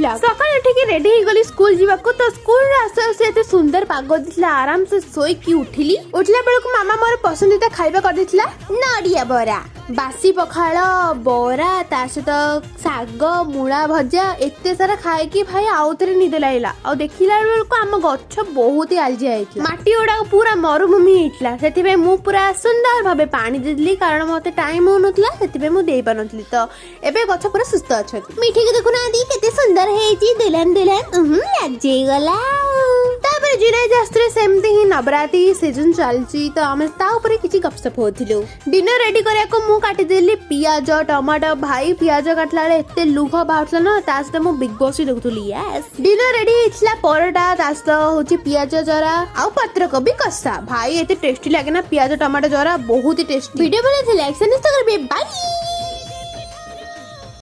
होता सकाल उठिक रेडी गली स्कूल जावाक तो स्कूल आसे सुंदर पाग देला आराम से सोईकी उठिली उठला बेलू मामा मोर पसंदीदा खाଇବା कर नड़िया बरा बासी पखाल बरा ता सहित साग मूला भजा एते सारा खाए कि भाई आउ थे निद लागला आ देखला बेलू आम गछ बहुत ही आलजिया होता माटी गुड़ा पूरा मरुभूमि होता से मु पूरा सुंदर भाव पानी देली कारण मत टाइम हो नाला मुझे दे पार नी तो एबे गछ पूरा सुस्थ अच्छा मिठी को देखुना केते सुंदर है दुल्हन दुल्हन लज्जला जुनाई शास्त्री सेमती ही नवरात्रि सीजन चलती तो आम किसी गपसप होलु डिनर रेडी करिया को मु काटिदेली पियाज टमाटो भाई पियाज काटला एते लुह बाहर ना तासते मु बिग बॉस ही देखुली यस डिनर रेडी हिटला परोटा तासत होची पियाज जरा आ पत्र कोबी कस्सा भाई एते टेस्टी लागे ना पियाज टमाटो जरा बहुत ही टेस्टी वीडियो भले लाइक करबे बाय।